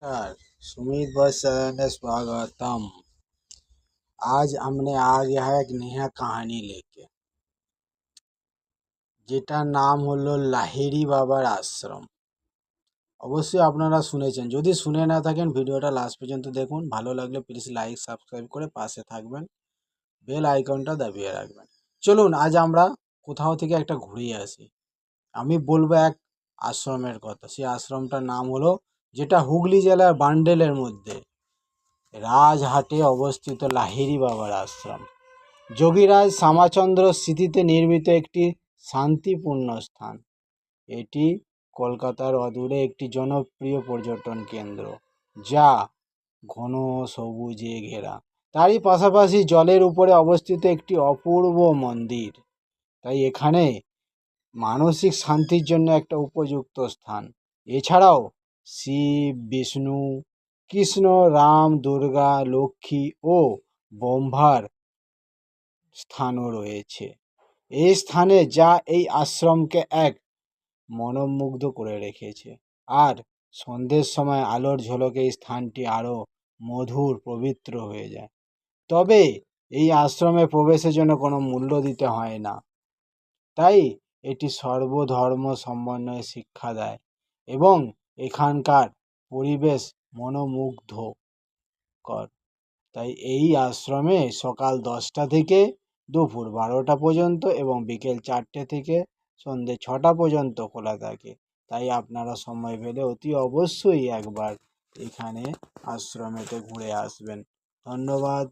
नमस्कार। सुमित बस चैनल में स्वागतम। आज हमने आ गया है एक नया कहानी लेके, যেটার নাম হলো লাহিড়ী বাবার আশ্রম। অবশ্যই আপনারা শুনেছেন, যদি শুনে না থাকেন ভিডিওটা লাস্ট পর্যন্ত দেখুন। ভালো লাগলে প্লিজ লাইক সাবস্ক্রাইব করে পাশে থাকবেন, বেল আইকনটা দাবিয়ে রাখবেন। চলুন আজ আমরা কোথাও থেকে একটা ঘুরিয়ে আসি। আমি বলবো এক আশ্রমের কথা। সেই আশ্রমটার নাম হলো, যেটা হুগলি জেলার বান্ডেলের মধ্যে রাজহাটে অবস্থিত লাহিড়ী বাবার আশ্রম। যোগীরাজ শ্যামাচন্দ্র স্মৃতিতে নির্মিত একটি শান্তিপূর্ণ স্থান। এটি কলকাতার অদূরে একটি জনপ্রিয় পর্যটন কেন্দ্র, যা ঘন সবুজে ঘেরা। তারই পাশাপাশি জলের উপরে অবস্থিত একটি অপূর্ব মন্দির, তাই এখানে মানসিক শান্তির জন্য একটা উপযুক্ত স্থান। এছাড়াও শিব, বিষ্ণু, কৃষ্ণ, রাম, দুর্গা, লক্ষ্মী ও ব্রহ্মার স্থানও রয়েছে। এই স্থানে যা এই আশ্রমকে এক মনোমুগ্ধ করে রেখেছে। আর সন্ধ্যের সময় আলোর ঝলকে এই স্থানটি আরও মধুর পবিত্র হয়ে যায়। তবে এই আশ্রমে প্রবেশের জন্য কোনো মূল্য দিতে হয় না, তাই এটি সর্বধর্ম সমন্বয়ে শিক্ষা দেয় এবং এখানকার পরিবেশ মনোমুগ্ধকর। তাই এই আশ্রমে সকাল 10টা থেকে দুপুর 12টা পর্যন্ত এবং বিকেল 4টে থেকে সন্ধ্যে 6টা পর্যন্ত খোলা থাকে। তাই আপনারা সময় পেলে অতি অবশ্যই একবার এখানে আশ্রমেতে ঘুরে আসবেন। ধন্যবাদ।